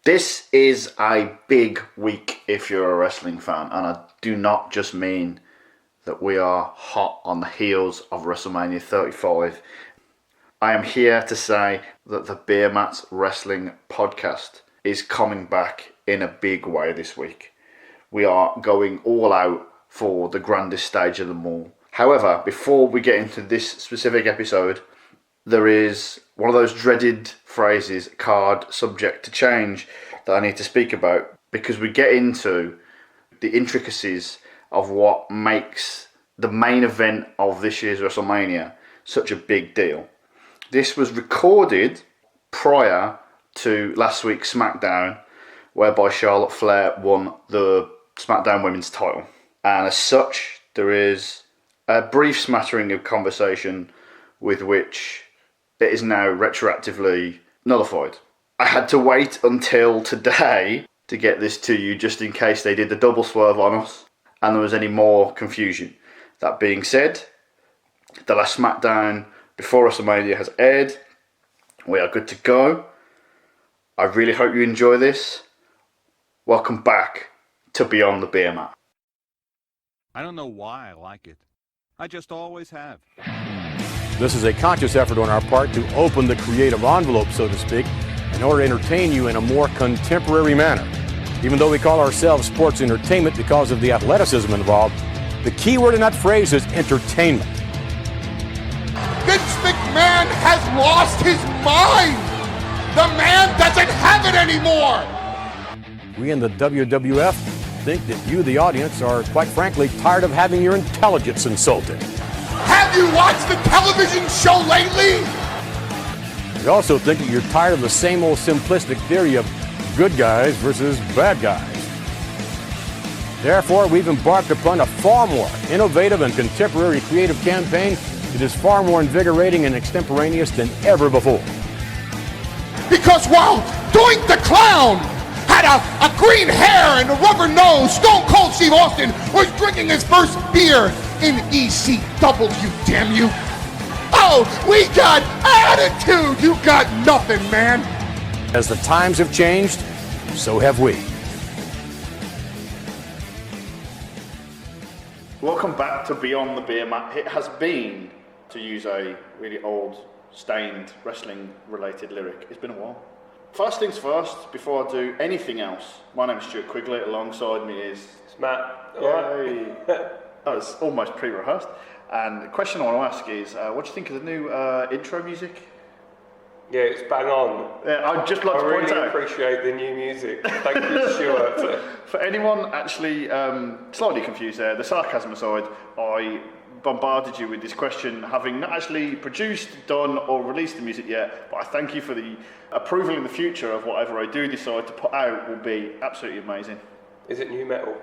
This is a big week if you're a wrestling fan, and I do not just mean that we are hot on the heels of WrestleMania 35. I am here to say that the Beermat Wrestling Podcast is coming back in a big way this week. We are going all out for the grandest stage of them all. However, before we get into this specific episode, there is one of those dreaded phrases, card subject to change, that I need to speak about, because we get into the intricacies of what makes the main event of this year's WrestleMania such a big deal. This was recorded prior to last week's SmackDown, whereby Charlotte Flair won the SmackDown Women's title. And as such, there is a brief smattering of conversation with which it is now retroactively nullified. I had to wait until today to get this to you just in case they did the double swerve on us and there was any more confusion. That being said, the last SmackDown before WrestleMania has aired. We are good to go. I really hope you enjoy this. Welcome back to Beyond the Beermat. I don't know why I like it. I just always have. This is a conscious effort on our part to open the creative envelope, so to speak, in order to entertain you in a more contemporary manner. Even though we call ourselves sports entertainment because of the athleticism involved, the key word in that phrase is entertainment. Vince McMahon has lost his mind! The man doesn't have it anymore! We in the WWF think that you, the audience, are quite frankly tired of having your intelligence insulted. Have you watched the television show lately? We also think that you're tired of the same old simplistic theory of good guys versus bad guys. Therefore, we've embarked upon a far more innovative and contemporary creative campaign that is far more invigorating and extemporaneous than ever before. Because while Doink the Clown had a green hair and a rubber nose, Stone Cold Steve Austin was drinking his first beer in ECW, damn you. Oh, we got attitude! You got nothing, man! As the times have changed, so have we. Welcome back to Beyond the Beermat. It has been, to use a really old, stained, wrestling-related lyric, it's been a while. First things first, before I do anything else, my name is Stuart Quigley, alongside me is... It's Matt. Yay! That was almost pre-rehearsed. And the question I want to ask is, what do you think of the new intro music? Yeah, it's bang on. Yeah, I'd just like to point out... I really appreciate the new music. Thank you, Stuart. For anyone actually slightly confused there, the sarcasm aside, I bombarded you with this question, having not actually produced, done, or released the music yet, but I thank you for the approval in the future of whatever I do decide to put out will be absolutely amazing. Is it new metal?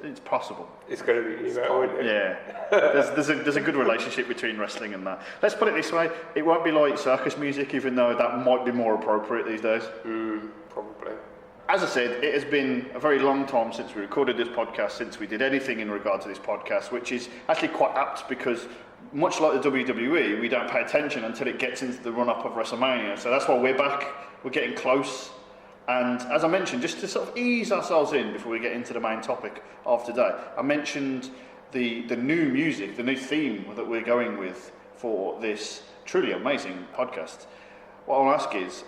It's possible. It's going to be new metal, isn't it? Yeah. There's a good relationship between wrestling and that. Let's put it this way, it won't be like circus music, even though that might be more appropriate these days. Probably. As I said, it has been a very long time since we recorded this podcast, since we did anything in regard to this podcast, which is actually quite apt because, much like the WWE, we don't pay attention until it gets into the run-up of WrestleMania. So that's why we're back, we're getting close. And as I mentioned, just to sort of ease ourselves in before we get into the main topic of today, I mentioned the new music, the new theme that we're going with for this truly amazing podcast. What I want to ask is,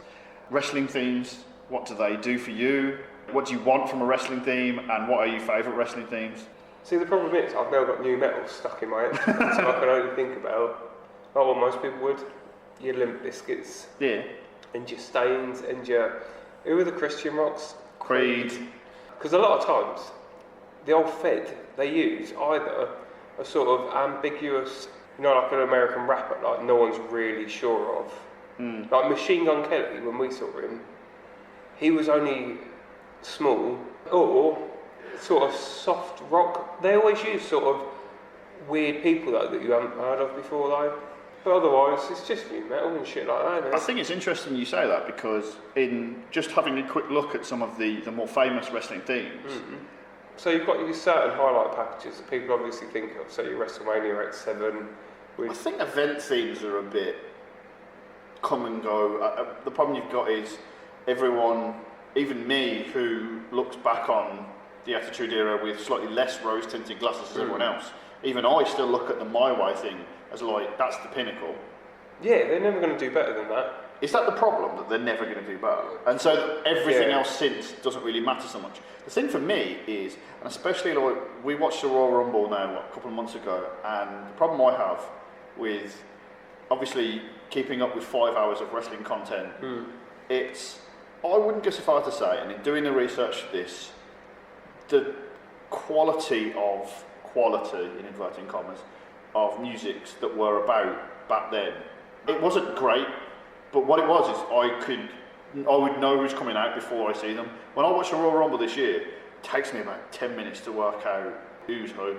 wrestling themes, what do they do for you? What do you want from a wrestling theme, and what are your favourite wrestling themes? See, the problem is, I've now got new metal stuck in my head, so I can only think about, not what most people would, your Limp Bizkits. Yeah. And your Stains, and your... Who are the Christian rocks? Creed. Because a lot of times, the old Fed, they use either a sort of ambiguous, you know, like an American rapper, like no one's really sure of. Like Machine Gun Kelly, when we saw him, he was only small, or sort of soft rock. They always use sort of weird people though that you haven't heard of before though. But otherwise, it's just new metal and shit like that, isn't it? I think it's interesting you say that, because in just having a quick look at some of the more famous wrestling themes. So you've got your certain highlight packages that people obviously think of, so your WrestleMania X7. I think event themes are a bit come and go. The problem you've got is everyone even me, who looks back on the Attitude Era with slightly less rose-tinted glasses as everyone else, even I still look at the My Way thing as like, that's the pinnacle. Yeah, they're never going to do better than that. Is that the problem, that they're never going to do better? And so everything else since doesn't really matter so much. The thing for me is, and especially like, we watched the Royal Rumble now, a couple of months ago, and the problem I have with obviously keeping up with 5 hours of wrestling content, I wouldn't go so far to say, and in doing the research for this, the quality, in inverting commas, of musics that were about back then, it wasn't great, but what it was is I would know who's coming out before I see them. When I watch the Royal Rumble this year, it takes me about 10 minutes to work out who's who.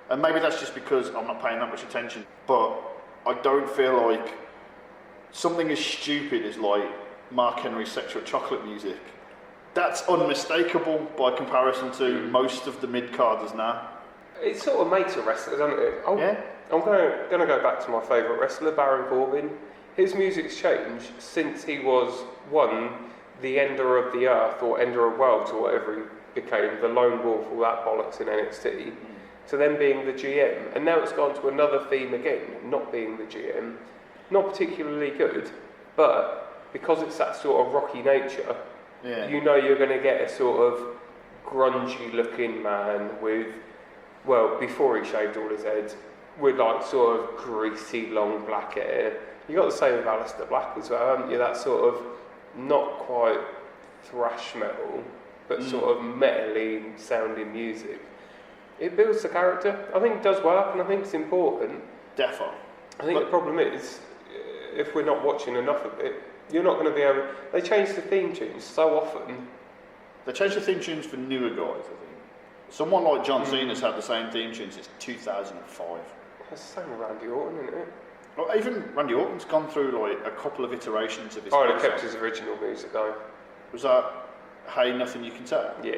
And maybe that's just because I'm not paying that much attention, but I don't feel like something as stupid as like Mark Henry's Sexual Chocolate music, that's unmistakable by comparison to most of the mid-carders now. It sort of makes a wrestler, doesn't it? I'm going to go back to my favourite wrestler, Baron Corbin. His music's changed since he was, the Ender of the Earth, or Ender of Worlds, or whatever he became, the Lone Wolf, all that bollocks in NXT, to then being the GM. And now it's gone to another theme again, not being the GM. Not particularly good, but because it's that sort of rocky nature, you know you're going to get a sort of grungy looking man with, well, before he shaved all his head, with like sort of greasy long black hair. You got the same with Aleister Black as well, haven't you? That sort of not quite thrash metal, but sort of metal-y sounding music. It builds the character. I think it does work, and I think it's important. Defo. I think the problem is, if we're not watching enough of it, you're not going to be able... They change the theme tunes so often. They change the theme tunes for newer guys, I think. Someone like John Cena's had the same theme tune since 2005. That's the same with Randy Orton, isn't it? Well, even Randy Orton's gone through like a couple of iterations of his... Oh, he kept his original music though. Was that Hey Nothing You Can Tell? Yeah.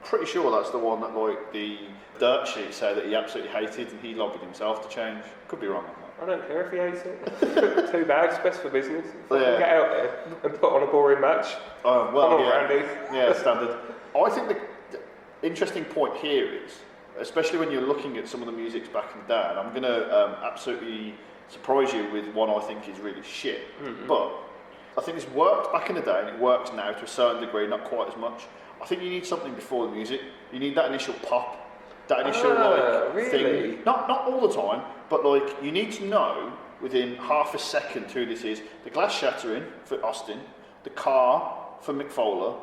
Pretty sure that's the one that like the dirt sheet said that he absolutely hated and he lobbied himself to change. Could be wrong on that. I don't care if he hates it. Too bad, it's best for business. Get out there and put on a boring match. Well, Come on, Randy. Yeah, standard. I think the interesting point here is, especially when you're looking at some of the musics back in the day, and I'm going to absolutely surprise you with one I think is really shit, but I think this worked back in the day and it works now to a certain degree, not quite as much. I think you need something before the music. You need that initial pop, that initial thing. Not all the time, but like you need to know within half a second who this is. The glass shattering for Austin, the car for Mick Fowler,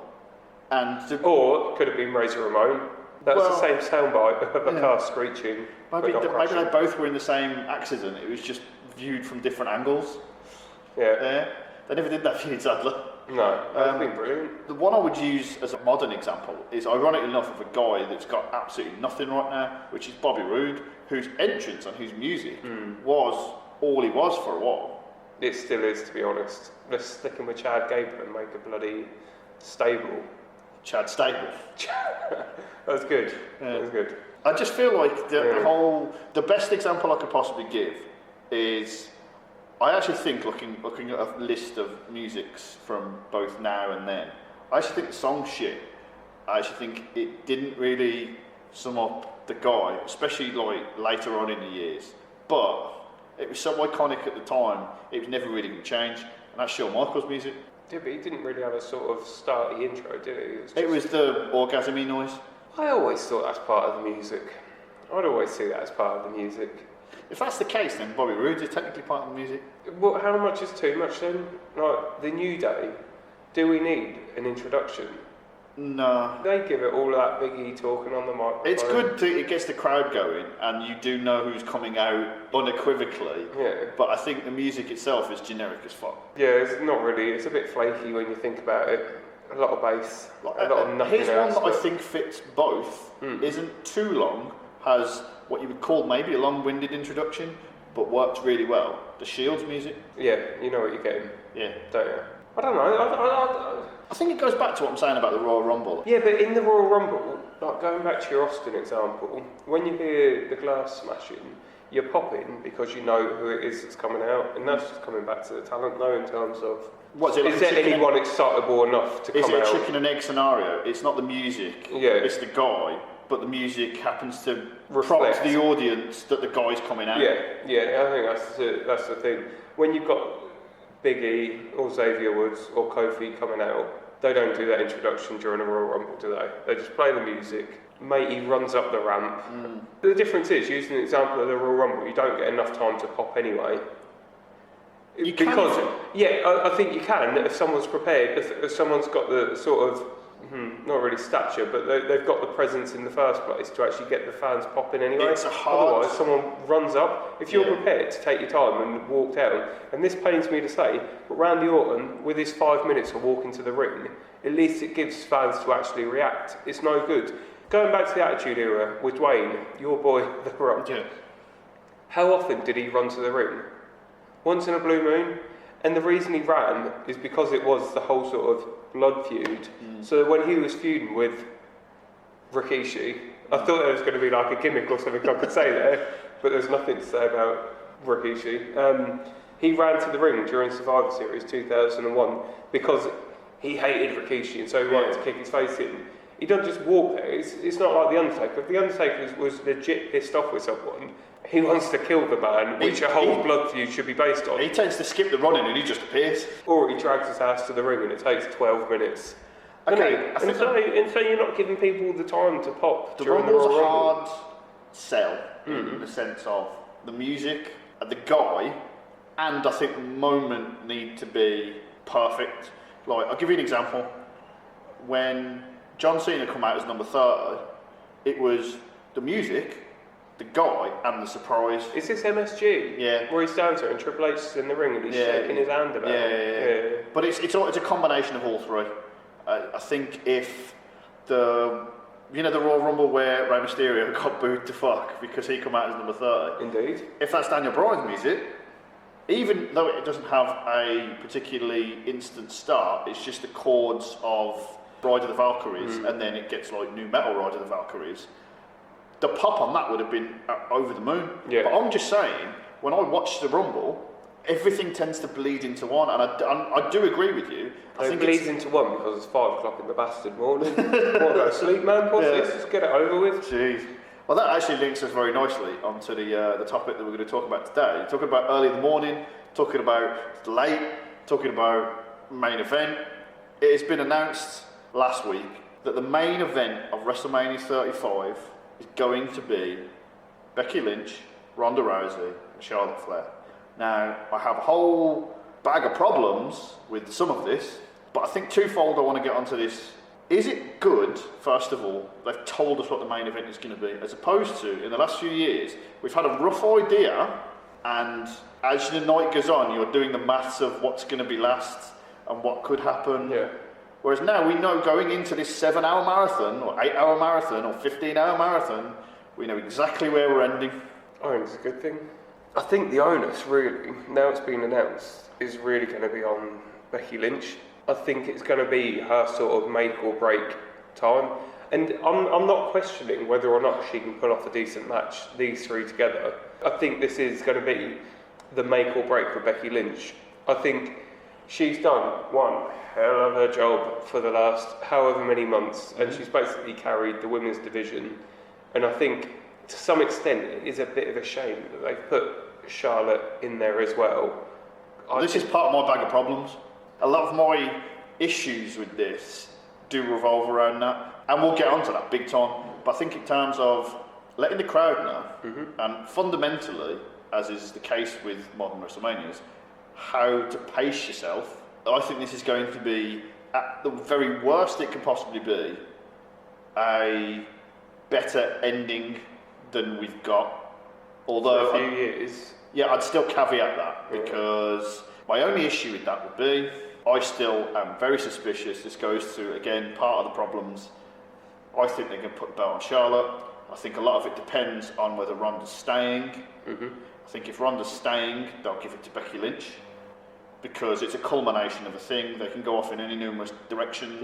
and or it could have been Razor Ramon. That's the same soundbite of a car screeching. Maybe they both were in the same accident. It was just viewed from different angles. Yeah. They never did that for each other. No, that's been brilliant. The one I would use as a modern example is, ironic enough, of a guy that's got absolutely nothing right now, which is Bobby Roode, whose entrance and whose music was all he was for a while. It still is, to be honest. Let's stick him with Chad Gable and make a bloody stable. Chad Stable. That's good. That was good. I just feel like the best example I could possibly give is, I actually think, looking at a list of musics from both now and then, I actually think the song's shit. I actually think it didn't really sum up the guy, especially like later on in the years. But it was so iconic at the time, it was never really going to change. And that's Shawn Michaels' music. Yeah, but he didn't really have a sort of starty intro, did he? It was the orgasm-y noise. I always thought that's part of the music. I'd always see that as part of the music. If that's the case, then Bobby Roode is technically part of the music. Well, how much is too much then? Like, the New Day, do we need an introduction? No. They give it all of that Big E talking on the microphone. It's good, it gets the crowd going, and you do know who's coming out unequivocally. Yeah. But I think the music itself is generic as fuck. Yeah, it's not really. It's a bit flaky when you think about it. A lot of bass, a lot of nothing Here's else. one that I think fits both. Isn't too long, has what you would call maybe a long-winded introduction, but works really well. The Shield's music. Yeah, you know what you're getting. Yeah. Don't you? I don't know. I think it goes back to what I'm saying about the Royal Rumble. Yeah, but in the Royal Rumble, like going back to your Austin example, when you hear the glass smashing, you're popping because you know who it is that's coming out, and that's just coming back to the talent though, in terms of is there anyone excitable enough to come out? Is it a chicken and egg scenario? It's not the music, it's the guy, but the music happens to prompt the audience that the guy's coming out. Yeah, I think that's the thing. When you've got Big E or Xavier Woods or Kofi coming out, they don't do that introduction during a Royal Rumble, do they? They just play the music. Matey runs up the ramp. The difference is, using the example of the Royal Rumble, you don't get enough time to pop anyway. I think you can if someone's prepared, if someone's got the sort of, not really stature, but they've got the presence in the first place to actually get the fans popping anyway. Otherwise, someone runs up. If you're prepared to take your time and walk down, and this pains me to say, but Randy Orton, with his 5 minutes of walking to the ring, at least it gives fans to actually react. It's no good. Going back to the Attitude Era with Dwayne, your boy, The Rock. Yeah. How often did he run to the ring? Once in a blue moon. And the reason he ran is because it was the whole sort of blood feud. So when he was feuding with Rikishi, I thought there was going to be like a gimmick or something I could say there, but there's nothing to say about Rikishi. He ran to the ring during Survivor Series 2001 because he hated Rikishi and so he wanted to kick his face in. He doesn't just walk there. It's not like The Undertaker. If The Undertaker was legit pissed off with someone, he wants to kill the man, which a whole blood feud should be based on. He tends to skip the running and he just appears. Or he drags his ass to the ring and it takes 12 minutes. Okay, and so you're not giving people the time to pop. The Rumble's a hard sell in the sense of the music, the guy, and I think the moment need to be perfect. Like, I'll give you an example. When John Cena come out as number 30, it was the music, the guy, and the surprise. Is this MSG? Yeah. Where he stands there and Triple H is in the ring and he's shaking his hand about it. But it's a combination of all three. I think if the Royal Rumble where Rey Mysterio got booed to fuck because he come out as number 30. Indeed. If that's Daniel Bryan's music, even though it doesn't have a particularly instant start, it's just the chords of Ride of the Valkyries, and then it gets like new metal Ride of the Valkyries. The pop on that would have been over the moon. Yeah. But I'm just saying, when I watch the Rumble, everything tends to bleed into one, and I do agree with you. I think it bleeds into one because it's 5 o'clock in the bastard morning. What, go to sleep, man? Let's just get it over with. Jeez. Well, that actually links us very nicely onto the topic that we're going to talk about today. Talking about early in the morning, talking about late, talking about main event. It has been announced last week that the main event of WrestleMania 35 is going to be Becky Lynch, Ronda Rousey, and Charlotte Flair. Now, I have a whole bag of problems with some of this, but I think twofold I want to get onto this. Is it good, first of all, they've told us what the main event is going to be, as opposed to, in the last few years, we've had a rough idea, and as the night goes on, you're doing the maths of what's going to be last and what could happen. Yeah. Whereas now we know going into this 7-hour marathon, or 8-hour marathon, or 15-hour marathon, we know exactly where we're ending. I think it's a good thing. I think the onus, really, now it's been announced, is really going to be on Becky Lynch. I think it's going to be her sort of make or break time. And I'm not questioning whether or not she can pull off a decent match, these three together. I think this is going to be the make or break for Becky Lynch. I think she's done one hell of a job for the last however many months, and she's basically carried the women's division. And I think, to some extent, it is a bit of a shame that they've put Charlotte in there as well. This is part of my bag of problems. A lot of my issues with this do revolve around that, and we'll get onto that big time. But I think in terms of letting the crowd know, and fundamentally, as is the case with modern WrestleManias, how to pace yourself, I think this is going to be, at the very worst it can possibly be, a better ending than we've got. Although for a few years. Yeah, I'd still caveat that, because my only issue with that would be, I still am very suspicious. This goes to, again, part of the problems. I think they're going to put the belt on Charlotte. I think a lot of it depends on whether Ronda's staying. I think if Ronda's staying, they'll give it to Becky Lynch, because it's a culmination of a thing. They can go off in any numerous directions.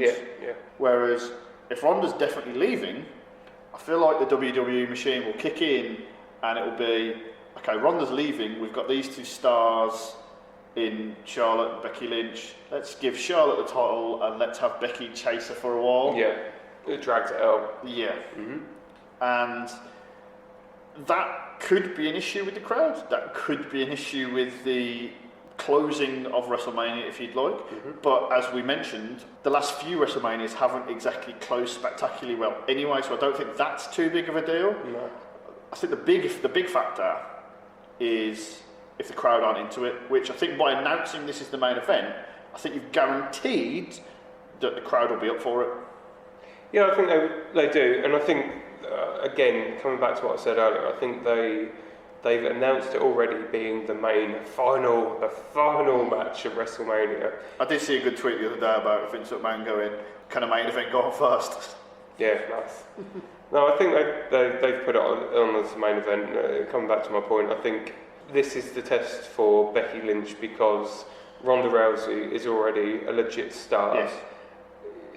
Whereas if Ronda's definitely leaving, I feel like the WWE machine will kick in and it will be, okay, Ronda's leaving, we've got these two stars in Charlotte and Becky Lynch. Let's give Charlotte the title and let's have Becky chase her for a while. Yeah, it drags it out. Yeah. And that could be an issue with the crowd. That could be an issue with the closing of WrestleMania, if you'd like. But as we mentioned, the last few WrestleManias haven't exactly closed spectacularly well anyway, so I don't think that's too big of a deal. No. I think the big factor is if the crowd aren't into it, which I think by announcing this is the main event, I think you've guaranteed that the crowd will be up for it. Yeah, I think they do, and I think again, coming back to what I said earlier, I think they've announced it already being the final match of WrestleMania. I did see a good tweet the other day about Vince McMahon going, "Can a main event go on first?" Yeah, nice. No, I think they've put it on as the main event. Coming back to my point, I think this is the test for Becky Lynch because Ronda Rousey is already a legit star. Yes.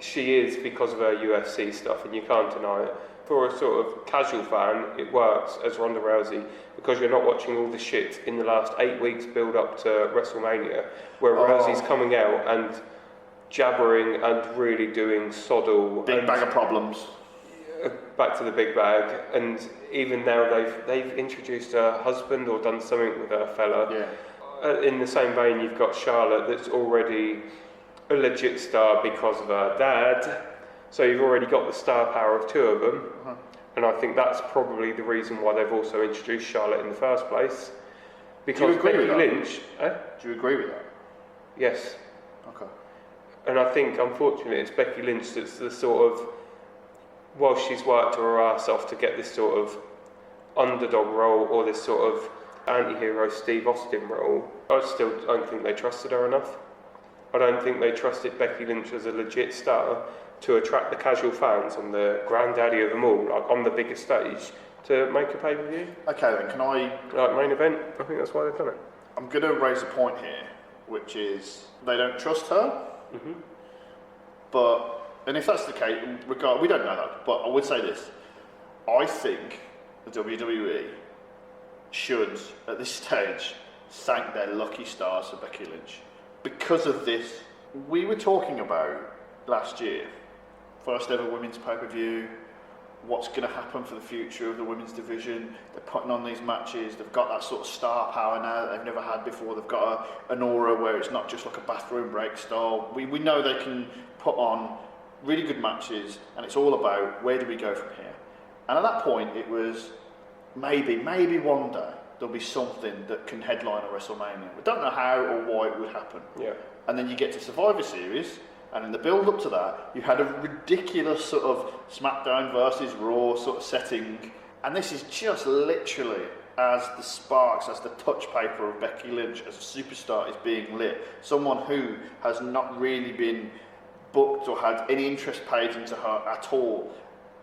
She is because of her UFC stuff, and you can't deny it. For a sort of casual fan, it works as Ronda Rousey because you're not watching all the shit in the last 8 weeks build up to WrestleMania, where Rousey's coming out and jabbering and really doing soddle. Big bag of problems. Back to the big bag, and even now they've introduced her husband or done something with her fella. Yeah. In the same vein, you've got Charlotte that's already a legit star because of her dad. So you've already got the star power of two of them, and I think that's probably the reason why they've also introduced Charlotte in the first place. Because Becky Lynch, Do you agree with that? Yes. Okay. And I think unfortunately it's Becky Lynch that's the sort of, while she's worked her arse off to get this sort of underdog role or this sort of anti-hero Steve Austin role, I still don't think they trusted her enough. I don't think they trusted Becky Lynch as a legit star to attract the casual fans and the granddaddy of them all, like on the biggest stage, to make a pay-per-view. Okay then, can I... Like main event, I think that's why they've done it. I'm going to raise a point here, which is they don't trust her, but... And if that's the case, we don't know that, but I would say this. I think the WWE should, at this stage, thank their lucky stars for Becky Lynch. Because of this, we were talking about last year, first ever women's pay-per-view, what's going to happen for the future of the women's division. They're putting on these matches, they've got that sort of star power now that they've never had before. They've got an aura where it's not just like a bathroom break style. We know they can put on really good matches, and it's all about where do we go from here. And at that point, it was maybe one day there'll be something that can headline a WrestleMania. We don't know how or why it would happen. Yeah. And then you get to Survivor Series, and in the build up to that, you had a ridiculous sort of SmackDown versus Raw sort of setting, and this is just literally as the sparks, as the touch paper of Becky Lynch as a superstar is being lit. Someone who has not really been booked or had any interest paid into her at all,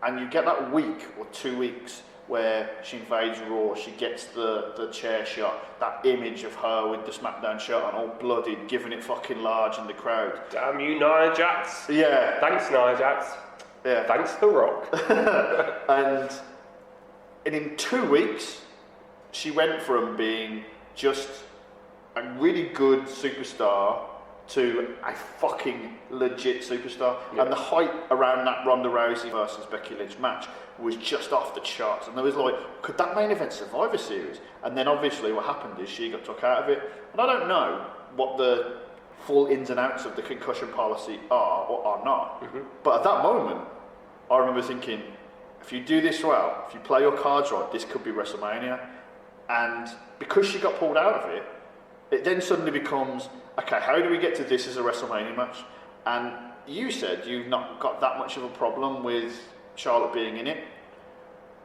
and you get that week or 2 weeks where she invades Raw, she gets the chair shot, that image of her with the SmackDown shirt on, all bloodied, giving it fucking large in the crowd. Damn you, Nia Jax. Yeah. Thanks, Nia Jax. Yeah. Thanks, The Rock. and in 2 weeks, she went from being just a really good superstar to a fucking legit superstar. Yeah. And the hype around that Ronda Rousey versus Becky Lynch match was just off the charts. And there was like, could that main event Survivor Series? And then obviously what happened is she got took out of it. And I don't know what the full ins and outs of the concussion policy are or are not. But at that moment, I remember thinking, if you do this well, if you play your cards right, this could be WrestleMania. And because she got pulled out of it, it then suddenly becomes, okay, how do we get to this as a WrestleMania match? And you said you've not got that much of a problem with Charlotte being in it.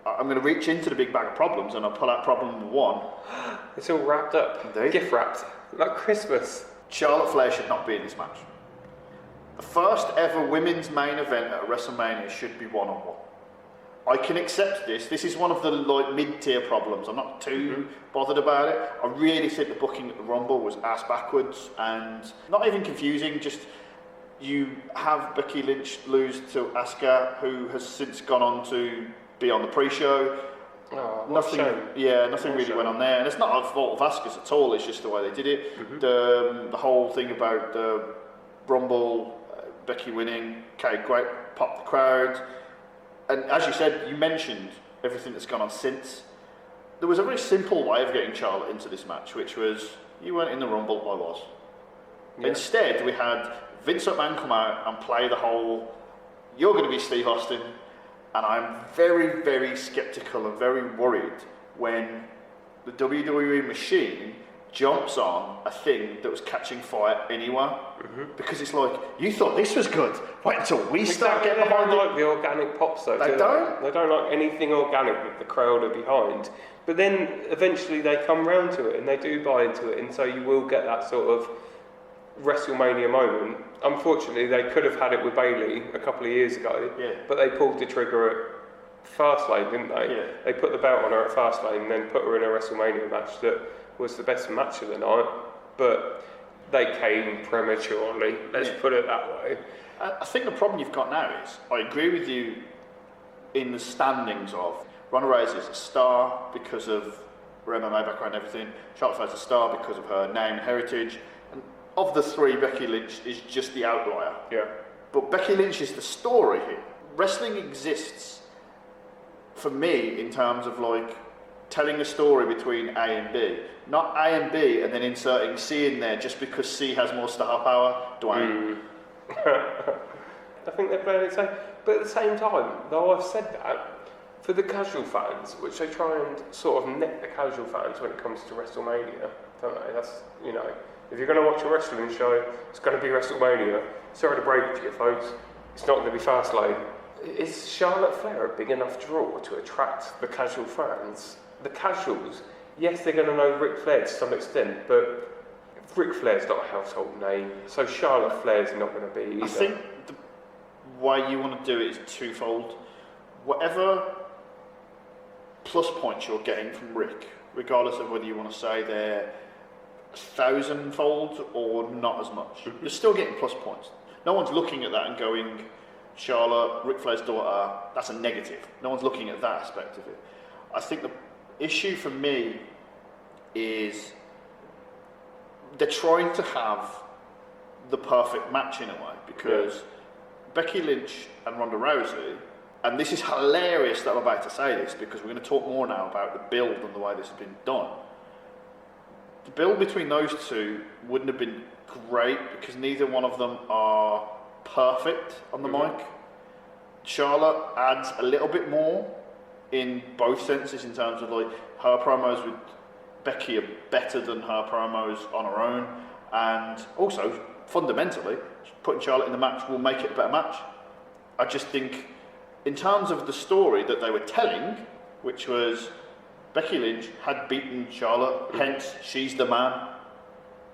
I'm going to reach into the big bag of problems and I'll pull out problem number one. It's all wrapped up. Indeed. Gift wrapped. Like Christmas. Charlotte Flair should not be in this match. The first ever women's main event at WrestleMania should be one-on-one. I can accept this. This is one of the like mid-tier problems. I'm not too bothered about it. I really think the booking at the Rumble was ass backwards and not even confusing. Just you have Becky Lynch lose to Asuka, who has since gone on to be on the pre-show. Oh, what a shame. Nothing really went on there, and it's not a fault of Asuka's at all. It's just the way they did it. The whole thing about the Rumble, Becky winning, great, popped the crowd, and as you said, you mentioned everything that's gone on since. There was a very simple way of getting Charlotte into this match, which was you weren't in the Rumble, I was. Yeah. Instead, we had Vince McMahon come out and play the whole, you're going to be Steve Austin. And I'm very, very sceptical and very worried when the WWE machine jumps on a thing that was catching fire anyway. Because it's like, you thought this was good. Wait until we start getting behind it. They don't like the organic pops though. They don't? They don't like anything organic that the crowd are behind. But then eventually they come round to it and they do buy into it. And so you will get that sort of Wrestlemania moment. Unfortunately, they could have had it with Bayley a couple of years ago, but they pulled the trigger at Fastlane, didn't they? Yeah. They put the belt on her at Fastlane and then put her in a Wrestlemania match that was the best match of the night, but they came prematurely, let's put it that way. I think the problem you've got now is, I agree with you in the standings of Ronda Rousey is a star because of her MMA background and everything, Charlotte Flair's a star because of her name and heritage. Of the three, Becky Lynch is just the outlier. Yeah. But Becky Lynch is the story here. Wrestling exists for me in terms of like telling a story between A and B. Not A and B and then inserting C in there just because C has more star power. Dwayne. I think they're playing it safe. But at the same time, though I've said that, for the casual fans, which they try and sort of net the casual fans when it comes to WrestleMania, don't they? That's, you know, if you're going to watch a wrestling show, it's going to be WrestleMania. Sorry to break it to you folks, it's not going to be Fastlane. Is Charlotte Flair a big enough draw to attract the casual fans? The casuals, yes, they're going to know Ric Flair to some extent, but Ric Flair's not a household name, so Charlotte Flair's not going to be either. I think the way you want to do it is twofold. Whatever plus points you're getting from Ric, regardless of whether you want to say they're 1,000-fold or not as much. You're still getting plus points. No one's looking at that and going, Charlotte, Ric Flair's daughter, that's a negative. No one's looking at that aspect of it. I think the issue for me is they're trying to have the perfect match in a way, because Becky Lynch and Ronda Rousey, and this is hilarious that I'm about to say this because we're going to talk more now about the build and the way this has been done. The build between those two wouldn't have been great because neither one of them are perfect on the mic. Charlotte adds a little bit more in both senses in terms of like her promos with Becky are better than her promos on her own, and also fundamentally putting Charlotte in the match will make it a better match. I just think in terms of the story that they were telling, which was Becky Lynch had beaten Charlotte, hence she's the man.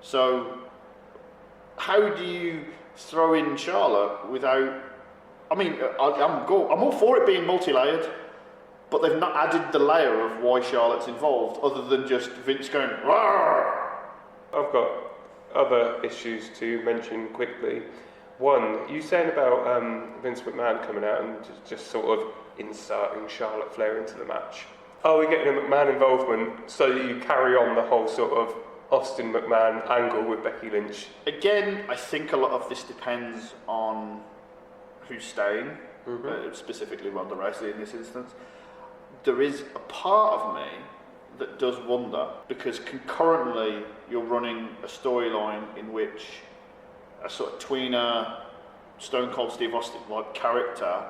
So how do you throw in Charlotte without... I mean, I'm all for it being multi-layered, but they've not added the layer of why Charlotte's involved other than just Vince going, "Rawr!" I've got other issues to mention quickly. One, you saying about Vince McMahon coming out and just sort of inserting Charlotte Flair into the match. Are we getting a McMahon involvement so that you carry on the whole sort of Austin McMahon angle with Becky Lynch? Again, I think a lot of this depends on who's staying, specifically Ronda Rousey in this instance. There is a part of me that does wonder, because concurrently you're running a storyline in which a sort of tweener, Stone Cold Steve Austin like character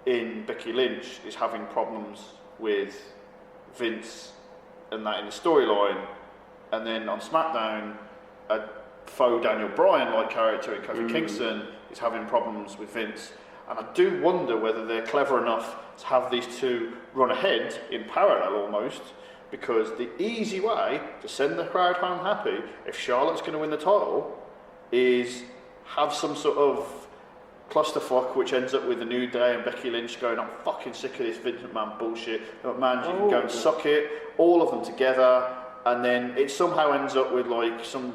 in Becky Lynch is having problems with Vince and that in the storyline, and then on SmackDown a faux Daniel Bryan like character in Kofi Kingston is having problems with Vince. And I do wonder whether they're clever enough to have these two run ahead in parallel almost, because the easy way to send the crowd home happy if Charlotte's going to win the title is have some sort of clusterfuck which ends up with a New Day and Becky Lynch going, I'm fucking sick of this Vince McMahon bullshit. McMahon, you can go and suck it, all of them together, and then it somehow ends up with like some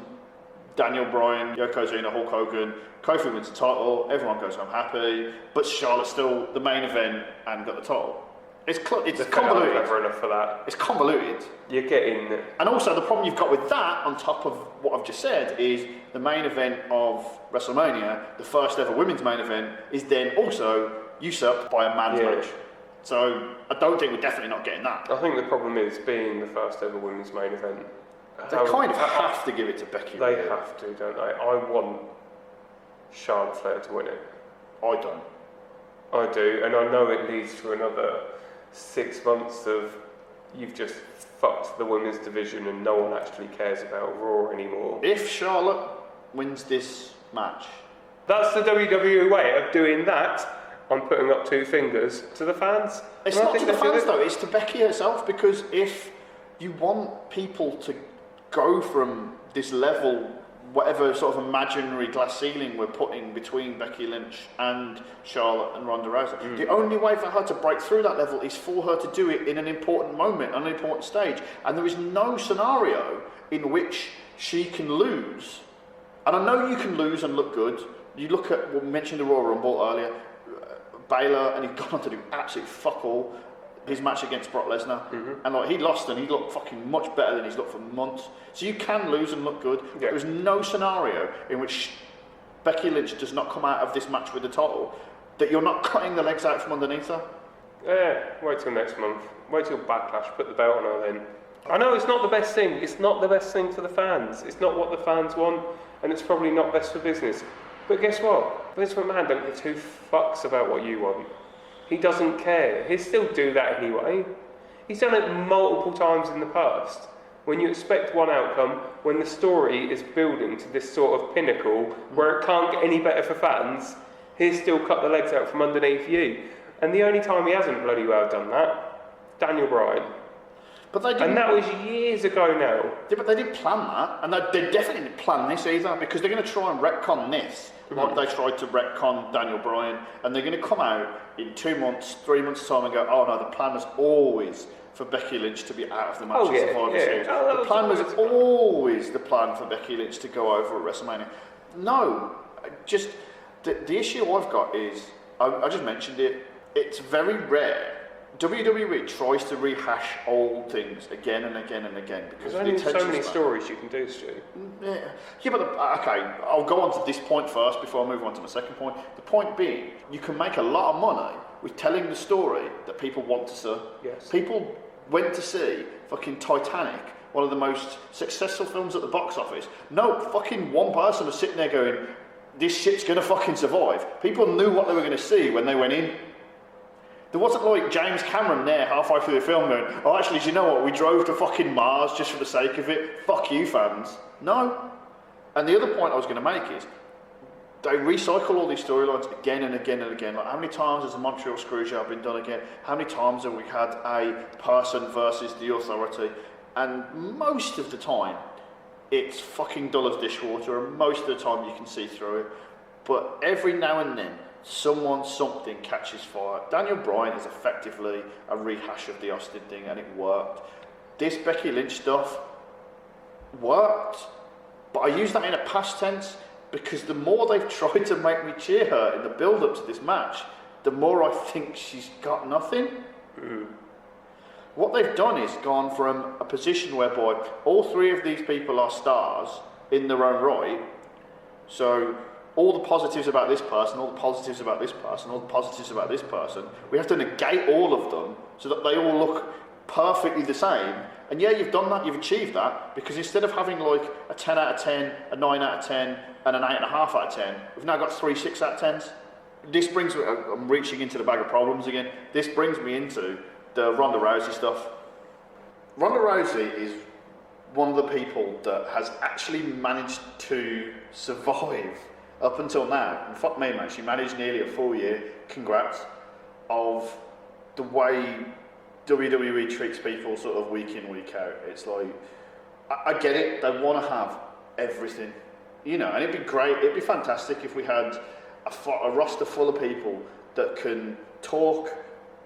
Daniel Bryan, Yokozuna, Hulk Hogan, Kofi wins the title, everyone goes home happy, but Charlotte's still the main event and got the title. It's They're convoluted. clever enough for that. It's convoluted. You're getting... And also the problem you've got with that, on top of what I've just said, is the main event of WrestleMania, the first ever women's main event, is then also usurped by a man's match. So I don't think we're definitely not getting that. I think the problem is being the first ever women's main event. They kind of have to give it to Becky. They have to, don't they? I want Charlotte Flair to win it. I don't. I do, and I know it leads to another 6 months of you've just fucked the women's division and no one actually cares about Raw anymore. If Charlotte wins this match... That's the WWE way of doing that. I'm putting up 2 fingers to the fans. It's not to the fans though, it's to Becky herself, because if you want people to go from this level, whatever sort of imaginary glass ceiling we're putting between Becky Lynch and Charlotte and Ronda Rousey, the only way for her to break through that level is for her to do it in an important moment, on an important stage. And there is no scenario in which she can lose. And I know you can lose and look good. You look at, we mentioned the Royal Rumble earlier, Baylor, and he'd gone on to do absolutely fuck all. His match against Brock Lesnar, and like he lost and he looked fucking much better than he's looked for months. So you can lose and look good. But there's no scenario in which Becky Lynch does not come out of this match with the title that you're not cutting the legs out from underneath her. Yeah, wait till next month. Wait till Backlash. Put the belt on her then. I know it's not the best thing. It's not the best thing for the fans. It's not what the fans want, and it's probably not best for business. But guess what? Vince McMahon don't give 2 fucks about what you want. He doesn't care. He'll still do that anyway. He's done it multiple times in the past. When you expect one outcome, when the story is building to this sort of pinnacle where it can't get any better for fans, he'll still cut the legs out from underneath you. And the only time he hasn't bloody well done that, Daniel Bryan. But they didn't, and that was years ago now. Yeah, but they didn't plan that, and they definitely didn't plan this either, because they're going to try and retcon this, like they tried to retcon Daniel Bryan, and they're going to come out in 2 months, 3 months' time and go, oh no, the plan was always for Becky Lynch to be out of the match at Survivor Series. The plan was always the plan for Becky Lynch to go over at WrestleMania. No, just the issue I've got is, I just mentioned it, it's very rare. WWE tries to rehash old things again and again and again because there's only so many stories you can do, Stu. Yeah, but okay, I'll go on to this point first before I move on to my second point. The point being, you can make a lot of money with telling the story that people want to see. Yes. People went to see fucking Titanic, one of the most successful films at the box office. No fucking one person was sitting there going, this shit's gonna fucking survive. People knew what they were gonna see when they went in. There wasn't like James Cameron there halfway through the film going, oh actually, do you know what, we drove to fucking Mars just for the sake of it. Fuck you fans. No. And the other point I was going to make is, they recycle all these storylines again and again and again. Like, how many times has the Montreal Screwjob been done again? How many times have we had a person versus the authority? And most of the time, it's fucking dull as dishwater, and most of the time you can see through it. But every now and then, something catches fire. Daniel Bryan is effectively a rehash of the Austin thing, and it worked. This Becky Lynch stuff worked, but I use that in a past tense because the more they've tried to make me cheer her in the build-up to this match, the more I think she's got nothing. What they've done is gone from a position whereby all 3 of these people are stars in their own right. So all the positives about this person, all the positives about this person, all the positives about this person, we have to negate all of them so that they all look perfectly the same. And yeah, you've done that, you've achieved that, because instead of having like a 10 out of 10, a 9 out of 10, and an 8.5 out of 10, we've now got 3 6 out of 10s. This brings me, I'm reaching into the bag of problems again, this brings me into the Ronda Rousey stuff. Ronda Rousey is one of the people that has actually managed to survive up until now, and fuck me man, she managed nearly a full year, congrats, of the way WWE treats people sort of week in, week out. It's like, I get it, they want to have everything, you know, and it'd be great, it'd be fantastic if we had a roster full of people that can talk,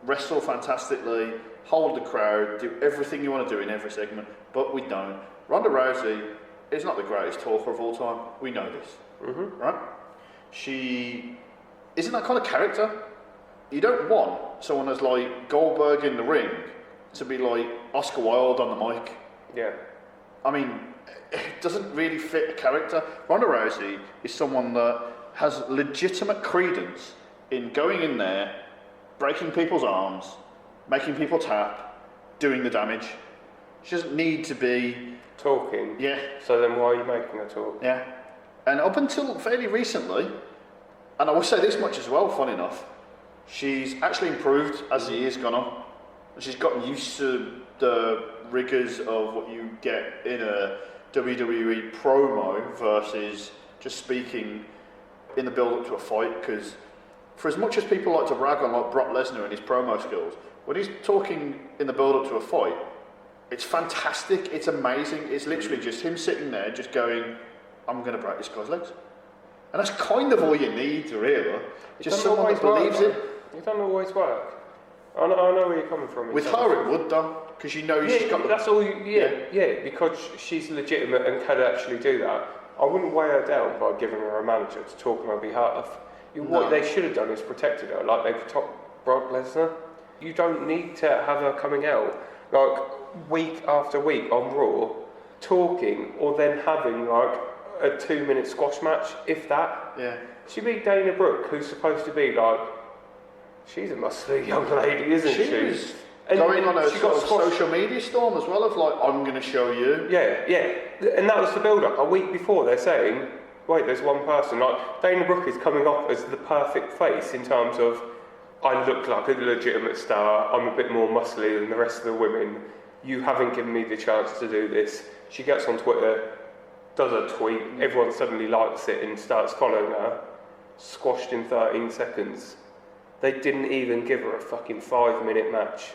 wrestle fantastically, hold the crowd, do everything you want to do in every segment, but we don't. Ronda Rousey is not the greatest talker of all time, we know this. Right? She isn't that kind of character. you don't want someone as like Goldberg in the ring to be like Oscar Wilde on the mic. Yeah. I mean, it doesn't really fit a character. Ronda Rousey is someone that has legitimate credence in going in there, breaking people's arms, making people tap, doing the damage. She doesn't need to be talking. Yeah. So then why are you making her talk? Yeah. And up until fairly recently, and I will say this much as well, fun enough, she's actually improved as the years gone on. She's gotten used to the rigours of what you get in a WWE promo versus just speaking in the build-up to a fight, because for as much as people like to rag on like Brock Lesnar and his promo skills, when he's talking in the build-up to a fight, it's fantastic, it's amazing. It's literally just him sitting there just going, I'm going to break this guy's legs. And that's kind of all you need, really. Just someone that believes it. It doesn't always work. I know where you're coming from. With her it would, though, because you know she's got... That's all because she's legitimate and can actually do that. I wouldn't weigh her down by giving her a manager to talk on her behalf. What they should have done is protected her, like they protect Brock Lesnar. You don't need to have her coming out like week after week on Raw, talking, or then having like a 2-minute squash match, if that. Yeah. She beat Dana Brooke, who's supposed to be like, she's a muscly young lady, isn't she? She was going on a sort of social media storm as well of like, I'm going to show you. Yeah. And that was the build-up. A week before, they're saying, wait, there's one person. Like, Dana Brooke is coming off as the perfect face in terms of, I look like a legitimate star, I'm a bit more muscly than the rest of the women, you haven't given me the chance to do this. She gets on Twitter, does a tweet, everyone suddenly likes it and starts following her, squashed in 13 seconds. They didn't even give her a fucking 5-minute match.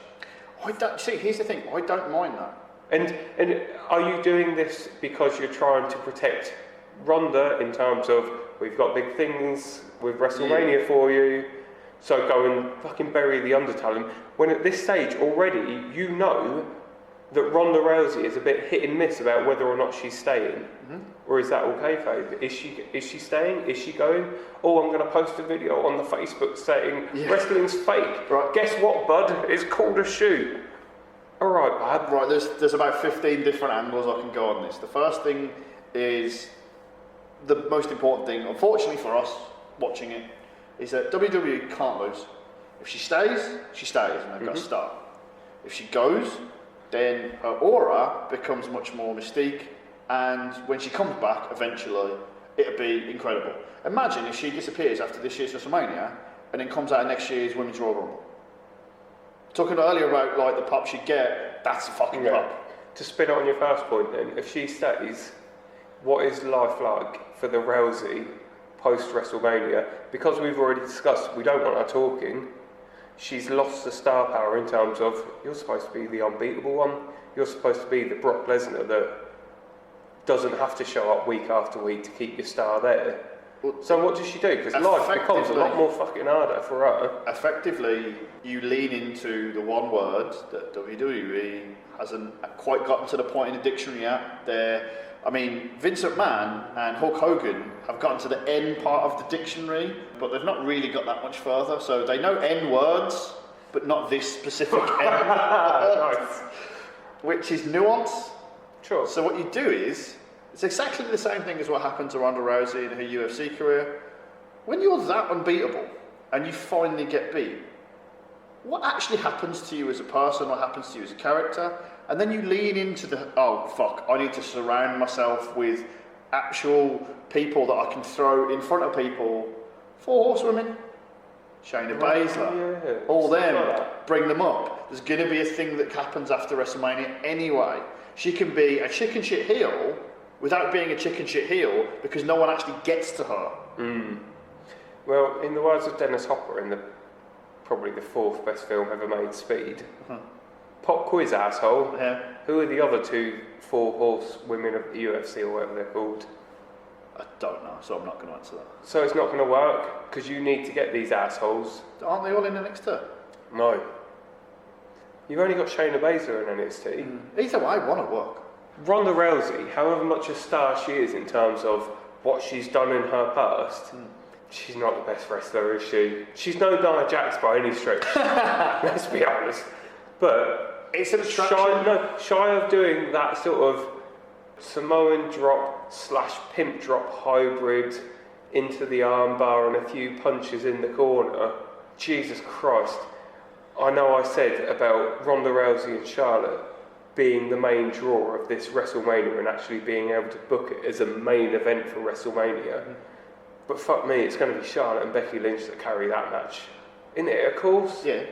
Here's the thing, I don't mind that. And are you doing this because you're trying to protect Ronda in terms of, we've got big things with WrestleMania for you, so go and fucking bury the undertalent, when at this stage already you know that Ronda Rousey is a bit hit and miss about whether or not she's staying, or is that all kayfabe? Is she staying? Is she going? Oh, I'm going to post a video on the Facebook saying wrestling's fake. Right. Guess what, bud? It's called a shoot. All right, bud. Right. There's about 15 different angles I can go on this. The first thing is the most important thing, unfortunately for us watching it, is that WWE can't lose. If she stays, and they've got to start. If she goes, then her aura becomes much more mystique, and when she comes back eventually, it'll be incredible. Imagine if she disappears after this year's WrestleMania and then comes out next year's Women's Royal Rumble. Talking earlier about like the pop she'd get, that's a fucking pop. To spin it on your first point then, if she stays, what is life like for the Rousey post WrestleMania? Because we've already discussed we don't want her talking. She's lost the star power in terms of, you're supposed to be the unbeatable one. You're supposed to be the Brock Lesnar that doesn't have to show up week after week to keep your star there. So what does she do? Because life becomes a lot more fucking harder for her. Effectively, you lean into the one word that WWE hasn't quite gotten to the point in the dictionary yet. I mean, Vince McMahon and Hulk Hogan have gotten to the N part of the dictionary, but they've not really got that much further. So they know N words, but not this specific N word, which is nuance. Sure. So what you do is, it's exactly the same thing as what happened to Ronda Rousey in her UFC career. When you're that unbeatable and you finally get beat, what actually happens to you as a person, what happens to you as a character? And then you lean into I need to surround myself with actual people that I can throw in front of people. 4 horsewomen, Shayna Baszler, all them, bring them up. There's going to be a thing that happens after WrestleMania anyway. She can be a chicken shit heel without being a chicken shit heel because no one actually gets to her. Well, in the words of Dennis Hopper in probably the 4th best film ever made, Speed, pop quiz, asshole. Yeah. Who are the other 2 4-horse women of the UFC or whatever they're called? I don't know, so I'm not going to answer that. So it's not going to work because you need to get these assholes. Aren't they all in NXT? No. You've only got Shayna Baszler in NXT. Either way, one will work. Ronda Rousey, however much a star she is in terms of what she's done in her past, she's not the best wrestler, is she? She's no Nia Jax by any stretch. Let's be honest. But It's an attraction. shy of doing that sort of Samoan drop / pimp drop hybrid into the armbar and a few punches in the corner. Jesus Christ. I know I said about Ronda Rousey and Charlotte being the main draw of this WrestleMania and actually being able to book it as a main event for WrestleMania. But fuck me, it's going to be Charlotte and Becky Lynch that carry that match. Isn't it, of course? Yeah.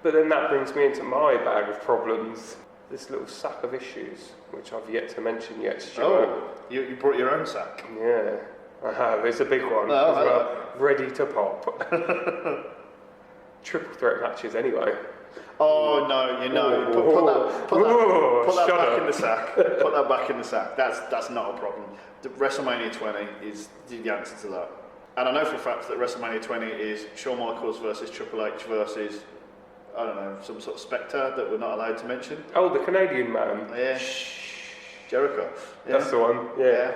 But then that brings me into my bag of problems. This little sack of issues, which I've yet to mention yet, Stuart. Oh, you brought your own sack. Yeah, I have. It's a big one Oh, as well. Ready to pop. Triple threat matches anyway. Oh no, put that back in the sack. Put that back in the sack. That's not a problem. The WrestleMania 20 is the answer to that. And I know for a fact that WrestleMania 20 is Shawn Michaels versus Triple H versus, I don't know, some sort of spectre that we're not allowed to mention. Oh, the Canadian man. Yeah. Jericho. Yeah. That's the one. Yeah.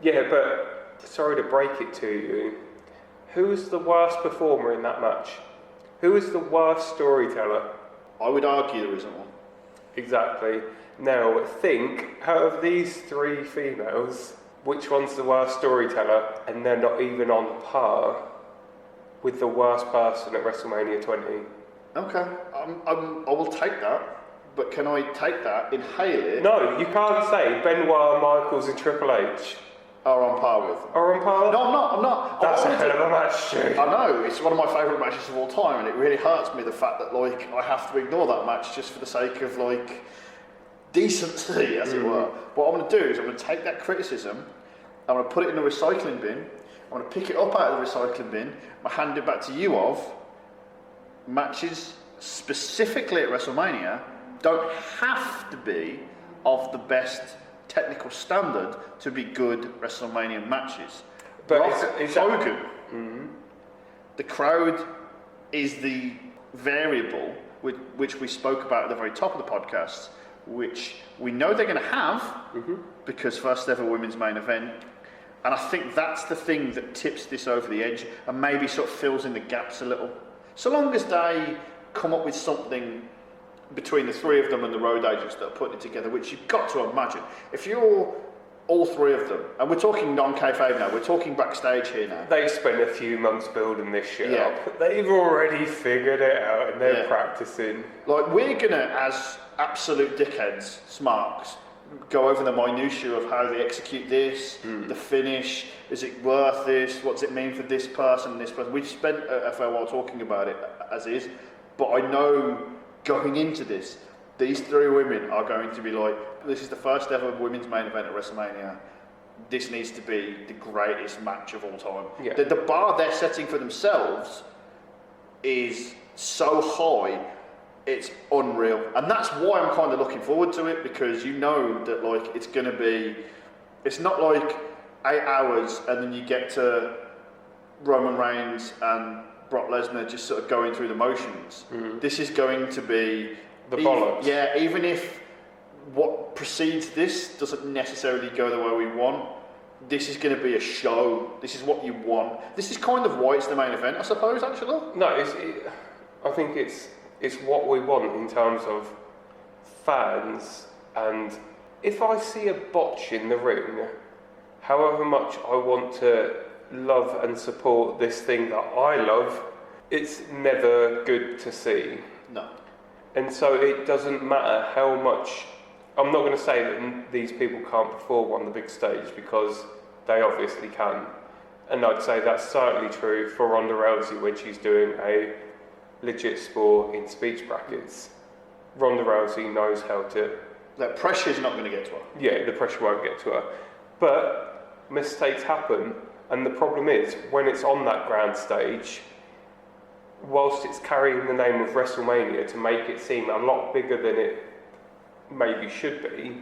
Yeah, but sorry to break it to you. Who was the worst performer in that match? Who was the worst storyteller? I would argue there isn't one. Exactly. Now, think, out of these three females, which one's the worst storyteller, and they're not even on par with the worst person at WrestleMania 20? Okay, I will take that, but can I take that, inhale it? No, you can't say Benoit, Michaels and Triple H Are on par with. are on par. No, I'm not. That's a hell of a match, Stu. I know, it's one of my favourite matches of all time, and it really hurts me the fact that like I have to ignore that match just for the sake of like decency, as it were. What I'm going to do is I'm going to take that criticism, I'm going to put it in the recycling bin, I'm going to pick it up out of the recycling bin, I'm going to hand it back to you of matches specifically at WrestleMania don't have to be of the best technical standard to be good WrestleMania matches. But Hogan, the crowd is the variable which we spoke about at the very top of the podcast, which we know they're going to have because first ever women's main event. And I think that's the thing that tips this over the edge and maybe sort of fills in the gaps a little. So long as they come up with something between the three of them and the road agents that are putting it together, which you've got to imagine. If you're all three of them, and we're talking non-kayfabe now, we're talking backstage here now. They spent a few months building this shit Yeah. up. They've already figured it out and they're practicing. Like, we're gonna, as absolute dickheads, smarks, go over the minutiae of how they execute this, the finish, is it worth this, what does it mean for this person and this person. We've spent a fair while talking about it as is, but I know going into this, these three women are going to be like, this is the first ever women's main event at WrestleMania. This needs to be the greatest match of all time. Yeah. The bar they're setting for themselves is so high, it's unreal. And that's why I'm kind of looking forward to it, because you know that like it's going to be, it's not like 8 hours and then you get to Roman Reigns and Brock Lesnar just sort of going through the motions. This is going to be The bollocks. Even if what precedes this doesn't necessarily go the way we want, this is going to be a show. This is what you want. This is kind of why it's the main event, I suppose, actually. No, I think it's what we want in terms of fans. And if I see a botch in the ring, however much I want to love and support this thing that I love, it's never good to see. No. And so it doesn't matter how much. I'm not going to say that these people can't perform on the big stage, because they obviously can. And I'd say that's certainly true for Ronda Rousey when she's doing a legit sport in speech brackets. Ronda Rousey knows how to. That pressure's not going to get to her. Yeah, the pressure won't get to her. But mistakes happen, and the problem is when it's on that grand stage, whilst it's carrying the name of WrestleMania to make it seem a lot bigger than it maybe should be,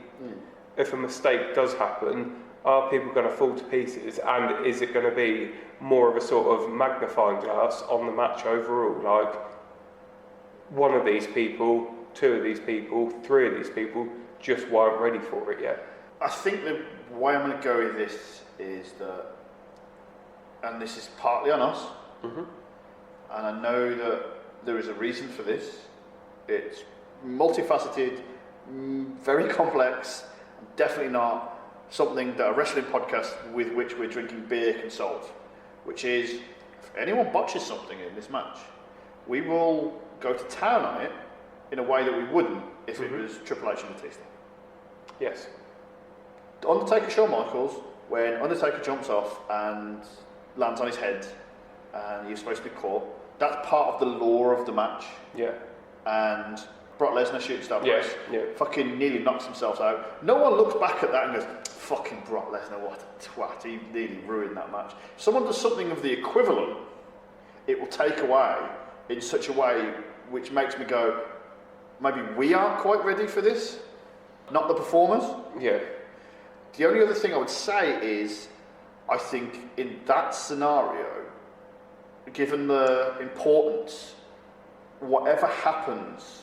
if a mistake does happen, are people going to fall to pieces, and is it going to be more of a sort of magnifying glass on the match overall? Like, one of these people, two of these people, three of these people just weren't ready for it yet. I think the way I'm going to go with this is that and this is partly on us, and I know that there is a reason for this. It's multifaceted, very complex, definitely not something that a wrestling podcast with which we're drinking beer can solve, which is, if anyone botches something in this match, we will go to town on it in a way that we wouldn't if it was Triple H and Batista. Yes. Undertaker Shawn Michaels, when Undertaker jumps off and lands on his head and you're supposed to be caught, that's part of the lore of the match. Yeah. And Brock Lesnar shoots that Yeah, place, yeah. fucking nearly knocks himself out. No one looks back at that and goes, fucking Brock Lesnar, what a twat, he nearly ruined that match. If someone does something of the equivalent, it will take away in such a way which makes me go, maybe we aren't quite ready for this, not the performers. Yeah. The only other thing I would say is, I think in that scenario, given the importance, whatever happens,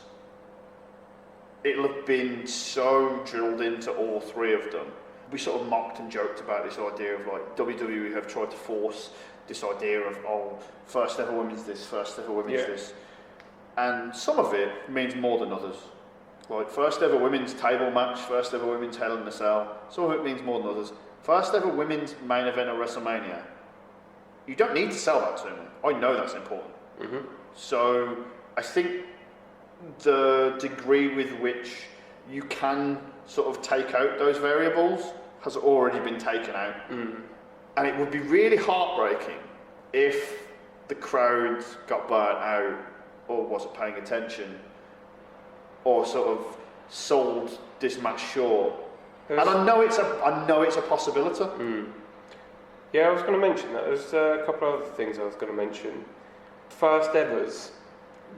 it'll have been so drilled into all three of them. We sort of mocked and joked about this idea of like WWE have tried to force this idea of, oh, first ever women's this, first ever women's this. And some of it means more than others. Like first ever women's table match, first ever women's Hell in a Cell, some of it means more than others. First ever women's main event of WrestleMania, you don't need to sell that to me. I know that's important. So I think the degree with which you can sort of take out those variables has already been taken out. And it would be really heartbreaking if the crowd got burnt out or wasn't paying attention or sort of sold this match short. And I know it's a possibility. Yeah, I was going to mention that. There's a couple of other things I was going to mention. First ever's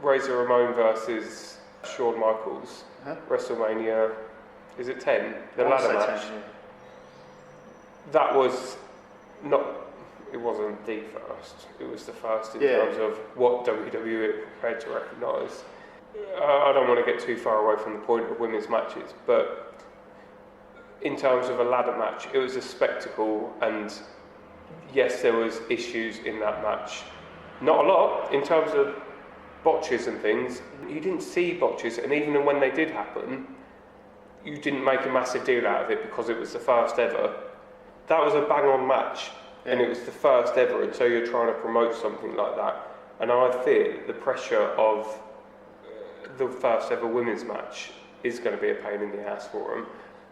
Razor Ramon versus Shawn Michaels, WrestleMania, is it 10? The ladder match. 10, yeah. That was not, it wasn't the first, it was the first in terms of what WWE prepared to recognise. I don't want to get too far away from the point of women's matches, but in terms of a ladder match, it was a spectacle, and yes, there was issues in that match. Not a lot, in terms of botches and things. You didn't see botches, and even when they did happen, you didn't make a massive deal out of it because it was the first ever. That was a bang-on match, and it was the first ever, and so you're trying to promote something like that. And I fear the pressure of the first ever women's match is going to be a pain in the ass for them.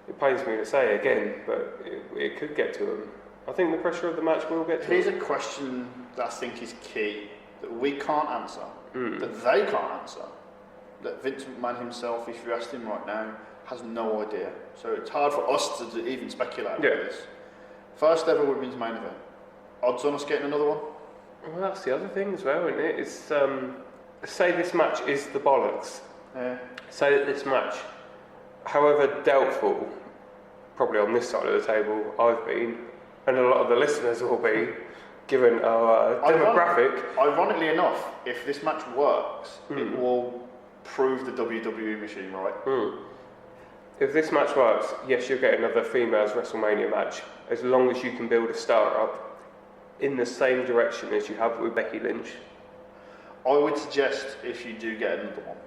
It pains me to say again, but it could get to them. I think the pressure of the match will get to Here's them. a question that I think is key, that we can't answer, that they can't answer, that Vince McMahon himself, if you asked him right now, has no idea. So it's hard for us to even speculate about this. First ever women's main event. Odds on us getting another one? Well, that's the other thing as well, isn't it? It's, say this match is the bollocks. Yeah. Say that this match, however doubtful, probably on this side of the table, I've been, and a lot of the listeners will be, given our demographic. Ironically enough, if this match works, it will prove the WWE machine right. If this match works, yes, you'll get another females WrestleMania match, as long as you can build a star up in the same direction as you have with Becky Lynch. I would suggest if you do get another one,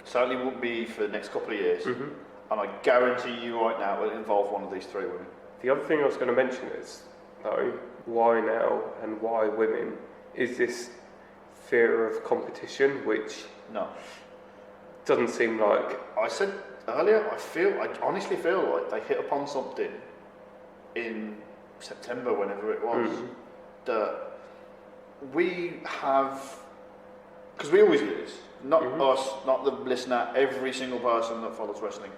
certainly won't be for the next couple of years, and I guarantee you right now it will involve one of these three women. The other thing I was going to mention is, though, why now and why women, is this fear of competition, which doesn't seem like... I said earlier, I honestly feel like they hit upon something in September, whenever it was, that we have, because we always do this, not us, not the listener, every single person that follows wrestling,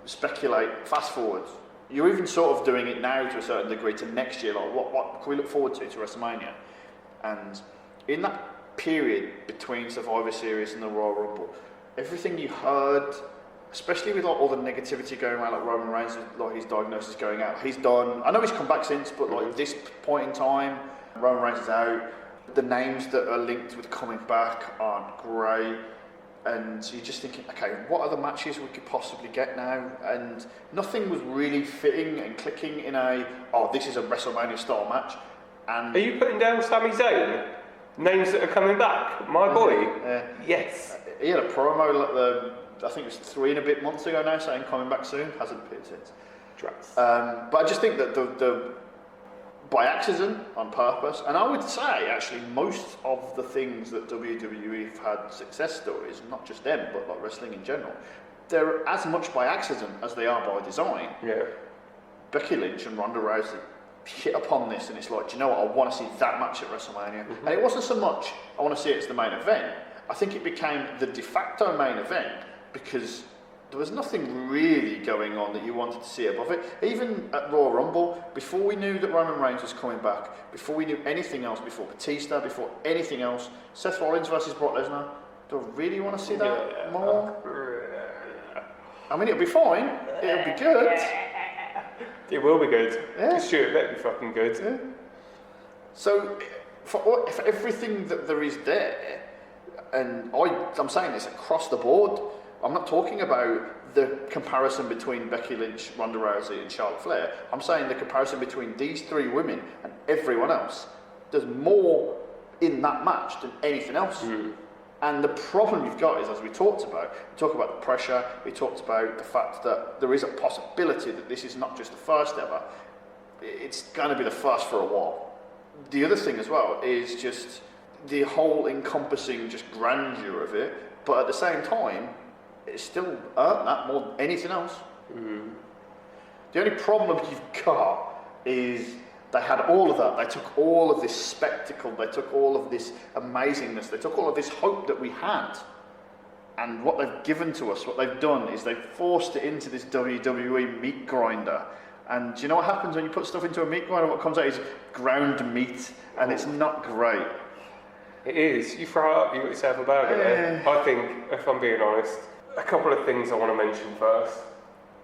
speculate, fast forward. You're even sort of doing it now to a certain degree to next year, like what can we look forward to WrestleMania? And in that period between Survivor Series and the Royal Rumble, everything you heard, especially with like all the negativity going around, like Roman Reigns, like his diagnosis going out, he's done. I know he's come back since, but like this point in time, Roman Reigns is out. The names that are linked with coming back aren't great, and you're just thinking, okay, what other matches we could possibly get now? And nothing was really fitting and clicking in this is a WrestleMania style match. And Are you putting down Sami Zayn? Names that are coming back? My boy? Yes. he had a promo, I think it was 3 and a bit months ago now, saying coming back soon. Hasn't appeared since. Drats. But I just think that the by accident, on purpose, and I would say actually most of the things that WWE have had success stories, not just them, but like wrestling in general, they're as much by accident as they are by design. Yeah. Becky Lynch and Ronda Rousey hit upon this, and it's like, do you know what? I want to see that match at WrestleMania. And it wasn't so much I want to see it as the main event. I think it became the de facto main event because there was nothing really going on that you wanted to see above it. Even at Royal Rumble, before we knew that Roman Reigns was coming back, before we knew anything else, before Batista, before anything else, Seth Rollins versus Brock Lesnar, do I really want to see that more? I mean, it'll be fine. It'll be good. It will be good. Yeah. Sure, it better be fucking good. Yeah. So, for everything that there is there, and I'm saying this across the board, I'm not talking about the comparison between Becky Lynch, Ronda Rousey and Charlotte Flair. I'm saying the comparison between these 3 women and everyone else. There's more in that match than anything else. And the problem you've got is, as we talked about, we talk about the pressure, we talked about the fact that there is a possibility that this is not just the first ever, it's going to be the first for a while. The other thing as well is just the whole encompassing just grandeur of it, but at the same time, it's still earned that more than anything else. The only problem you've got is they had all of that. They took all of this spectacle. They took all of this amazingness. They took all of this hope that we had. And what they've given to us, what they've done, is they've forced it into this WWE meat grinder. And do you know what happens when you put stuff into a meat grinder? What comes out is ground meat, and it's not great. It is. You throw it up, you got yourself a burger there. I think, if I'm being honest, a couple of things I want to mention first.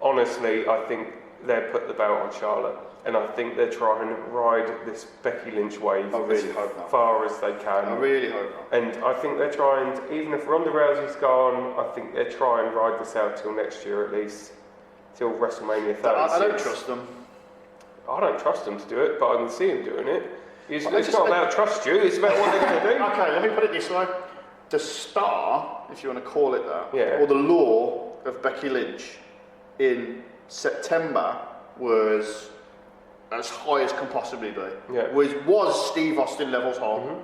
Honestly, I think they've put the belt on Charlotte, and I think they're trying to ride this Becky Lynch wave as far as they can. I really hope not. And I think they're trying, even if Ronda Rousey's gone, I think they're trying to ride this out till next year at least, till WrestleMania 36. I don't trust them. I don't trust them to do it, but I can see them doing it. It's not about trust you, it's about what they're going to do. Okay, let me put it this way. The star, if you want to call it that, or the lure of Becky Lynch in September was as high as can possibly be. Was Steve Austin levels high.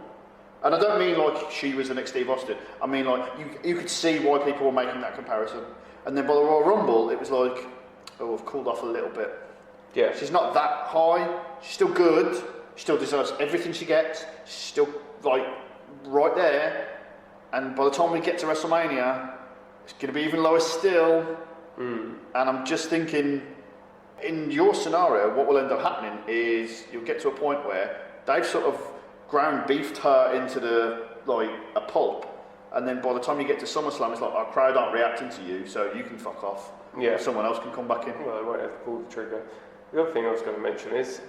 And I don't mean like she was the next Steve Austin. I mean like you could see why people were making that comparison. And then by the Royal Rumble, it was like, oh, I've cooled off a little bit. Yeah. She's not that high. She's still good. She still deserves everything she gets. She's still like right there. And by the time we get to WrestleMania, it's going to be even lower still. And I'm just thinking, in your scenario, what will end up happening is you'll get to a point where they've sort of ground beefed her into a pulp, and then by the time you get to SummerSlam, it's like our crowd aren't reacting to you, so you can fuck off. Yeah. Someone else can come back in. Well, they won't have to pull the trigger. The other thing I was going to mention is,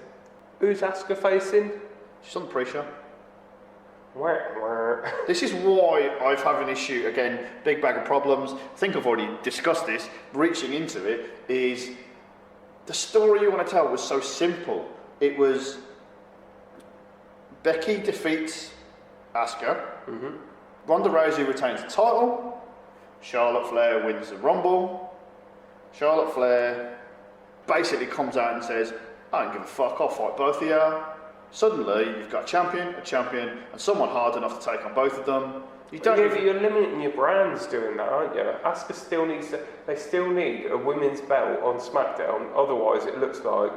who's Asuka facing? She's on the pre-show. Where? This is why I've had an issue, again, big bag of problems. I think I've already discussed this. Reaching into it is the story you want to tell was so simple. It was Becky defeats Asuka, Ronda Rousey retains the title, Charlotte Flair wins the Rumble, Charlotte Flair basically comes out and says, I don't give a fuck, I'll fight both of you. Suddenly, you've got a champion, and someone hard enough to take on both of them. You don't. But you're limiting your brands doing that, aren't you? Asuka still needs to. They still need a women's belt on SmackDown. Otherwise, it looks like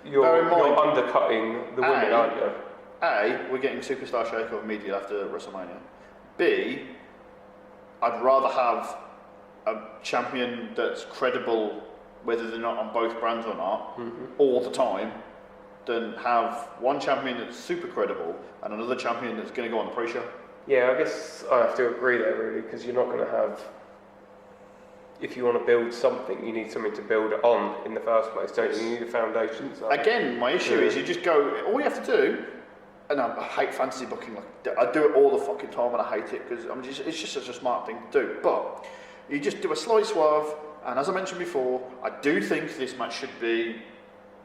you're undercutting the women, aren't you? A, we're getting Superstar Shake-Off immediately after WrestleMania. B, I'd rather have a champion that's credible, whether they're not on both brands or not, all the time, than have one champion that's super credible and another champion that's going to go on the pre-show. Yeah, I guess I have to agree there really, because you're not going to have. If you want to build something, you need something to build it on in the first place, don't you? You need a foundation. So. Again, my issue is you just go. All you have to do, and I hate fantasy booking. Like I do it all the fucking time, and I hate it because it's just such a smart thing to do. But you just do a slight swerve, and as I mentioned before, I do think this match should be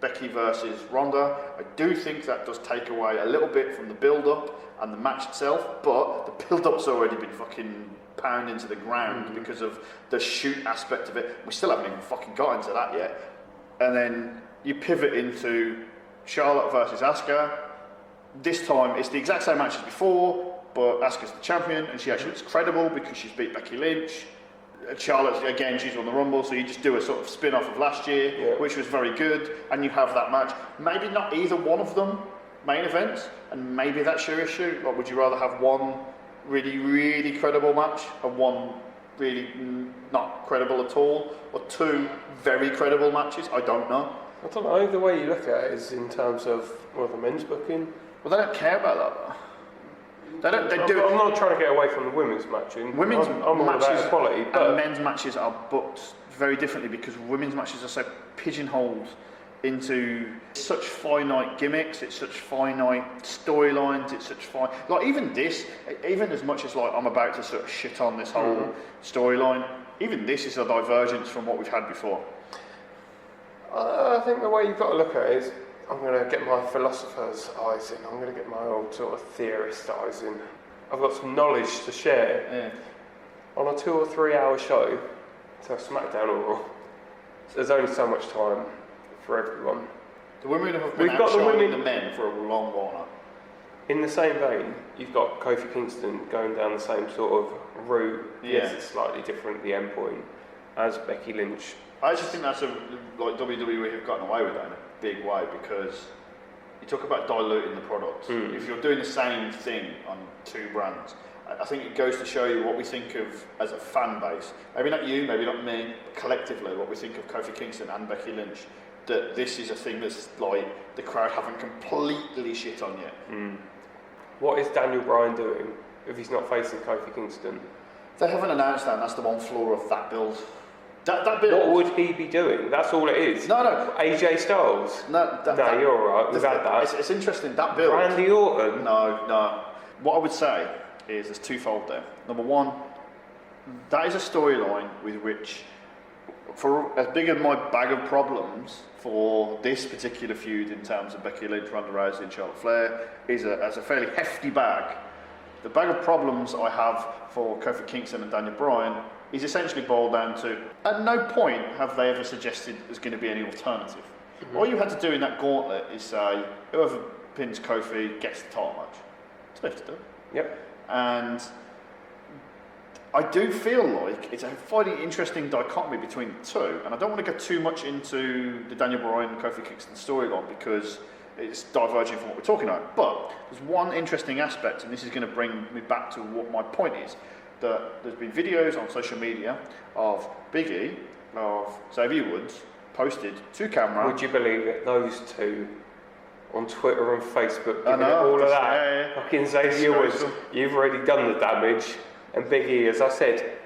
Becky versus Ronda. I do think that does take away a little bit from the build-up and the match itself, but the build-up's already been fucking pounded into the ground because of the shoot aspect of it. We still haven't even fucking got into that yet. And then you pivot into Charlotte versus Asuka. This time it's the exact same match as before, but Asuka's the champion and she actually looks credible because she's beat Becky Lynch. Charlotte, again, she's won the Rumble, so you just do a sort of spin-off of last year, which was very good, and you have that match. Maybe not either one of them main events, and maybe that's your issue. Like, would you rather have one really, really credible match and one really not credible at all, or two very credible matches? I don't know. I don't know. The way you look at it is in terms of the men's booking. Well, they don't care about that, though. I'm not trying to get away from the women's matching. Women's I'm all matches about equality, but and men's matches are booked very differently because women's matches are so pigeonholed into such finite gimmicks. It's such finite storylines. It's such even as much as like I'm about to sort of shit on this whole storyline. Even this is a divergence from what we've had before. I think the way you've got to look at it is, I'm going to get my philosopher's eyes in, I'm going to get my old sort of theorist eyes in. I've got some knowledge to share. On a 2 or 3 hour show, so SmackDown or Raw, there's only so much time for everyone. The women have been outshining the men for a long while now. In the same vein, you've got Kofi Kingston going down the same sort of route. Yes, it's slightly different, the end point, as Becky Lynch. I actually think that's like WWE have gotten away with that in a big way because you talk about diluting the products. If you're doing the same thing on two brands, I think it goes to show you what we think of as a fan base. Maybe not you, maybe not me, but collectively what we think of Kofi Kingston and Becky Lynch. That this is a thing that's like the crowd haven't completely shit on yet. What is Daniel Bryan doing if he's not facing Kofi Kingston? They haven't announced that, and that's the one flaw of that build. That build. What would he be doing? That's all it is. No. AJ Styles. No, you're alright. We've had that. It's interesting. That build. Randy Orton. No. What I would say is there's twofold there. Number one, that is a storyline with which, for as big as my bag of problems for this particular feud in terms of Becky Lynch, Ronda Rousey, and Charlotte Flair is a fairly hefty bag. The bag of problems I have for Kofi Kingston and Daniel Bryan is essentially boiled down to, at no point have they ever suggested there's going to be any alternative. All you had to do in that gauntlet is say, whoever pins Kofi gets the title match. That's what they have to do. Yep. And I do feel like it's a fairly interesting dichotomy between the two, and I don't want to go too much into the Daniel Bryan and Kofi Kingston storyline because it's diverging from what we're talking about. But there's one interesting aspect, and this is going to bring me back to what my point is, that there's been videos on social media of Big E, of Xavier Woods, posted to camera. Would you believe it? Those two on Twitter and Facebook giving it all of that. Yeah. Fucking Xavier Woods, you've already done the damage. And Big E, as I said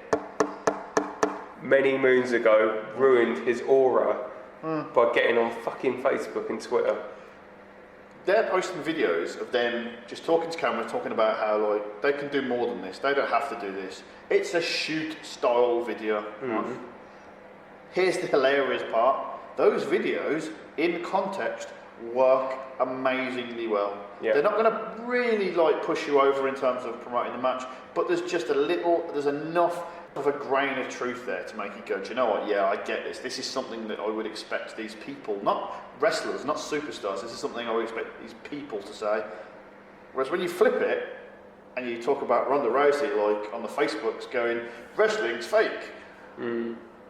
many moons ago, ruined his aura by getting on fucking Facebook and Twitter. They're posting videos of them just talking to camera, talking about how like they can do more than this. They don't have to do this. It's a shoot style video. Here's the hilarious part. Those videos, in context, work amazingly well. Yeah. They're not going to really like push you over in terms of promoting the match, but there's enough of a grain of truth there to make you go, do you know what, yeah, I get this. This is something that I would expect these people, not wrestlers, not superstars, this is something I would expect these people to say. Whereas when you flip it, and you talk about Ronda Rousey, like, on the Facebooks going, wrestling's fake.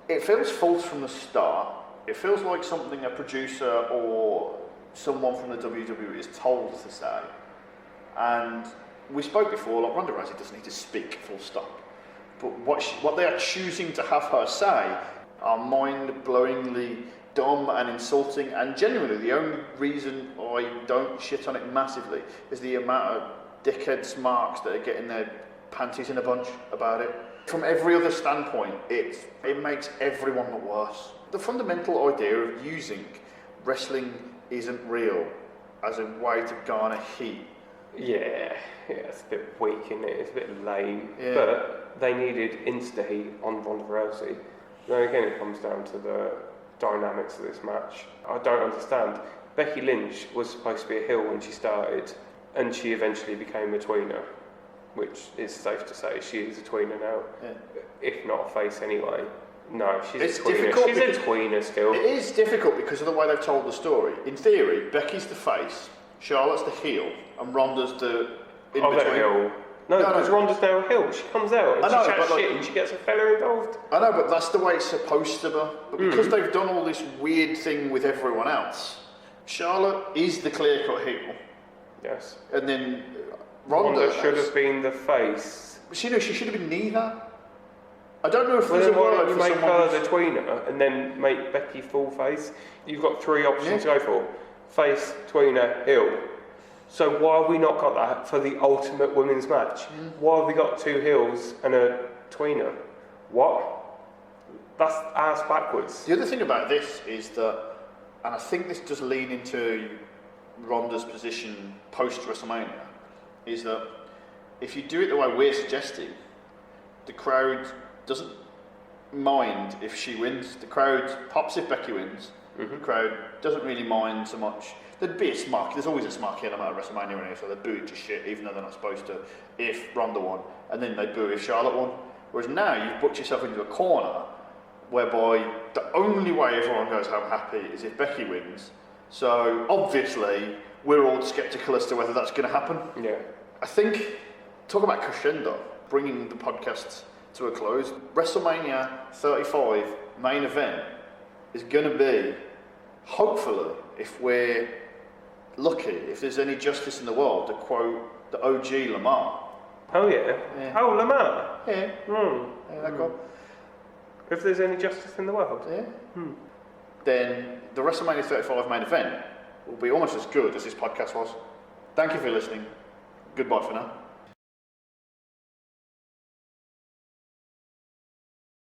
It feels false from the start. It feels like something a producer or someone from the WWE is told to say. And we spoke before, like, Ronda Rousey doesn't need to speak, full stop. But what they are choosing to have her say are mind-blowingly dumb and insulting, and genuinely the only reason I don't shit on it massively is the amount of dickhead smarks that are getting their panties in a bunch about it. From every other standpoint, it makes everyone look worse. The fundamental idea of using wrestling isn't real as a way to garner heat. Yeah, it's a bit weak, isn't it? It's a bit lame. Yeah. But they needed insta-heat on Ronda Rousey. Then again, it comes down to dynamics of this match. I don't understand. Becky Lynch was supposed to be a heel when she started, and she eventually became a tweener, which is safe to say she is a tweener now, if not a face anyway. No, she's a tweener. She's a tweener still. It is difficult because of the way they've told the story. In theory, Becky's the face, Charlotte's the heel, and Ronda's the in-between. Heel. No, because Ronda's now a heel. She comes out and she chats shit and she gets a fella involved. I know, but that's the way it's supposed to be. But because they've done all this weird thing with everyone else, Charlotte is the clear-cut heel. Yes. And then Ronda should have been the face. She should have been neither. I don't know if well, there's then a why word don't you for make someone her the tweener and then make Becky full face? You've got 3 options to go for. Face, tweener, heel. So why have we not got that for the ultimate women's match? Why have we got 2 heels and a tweener? What? That's ass backwards. The other thing about this is that, and I think this does lean into Ronda's position post-WrestleMania, is that if you do it the way we're suggesting, the crowd doesn't mind if she wins. The crowd pops if Becky wins. The crowd doesn't really mind so much. There'd be a smart, there's always a smart kid about WrestleMania anyway, so they'd boo it to shit even though they're not supposed to if Ronda won, and then they'd boo if Charlotte won. Whereas now you've booked yourself into a corner whereby the only way everyone goes home happy is if Becky wins. So obviously we're all sceptical as to whether that's going to happen. Yeah. I think, talk about crescendo, bringing the podcast to a close, WrestleMania 35 main event is going to be, hopefully, if we're lucky, if there's any justice in the world, to quote the OG Lamar. Oh yeah? Oh, Lamar? Yeah. Yeah, that guy. If there's any justice in the world? Yeah. Then the WrestleMania 35 main event will be almost as good as this podcast was. Thank you for listening. Goodbye for now.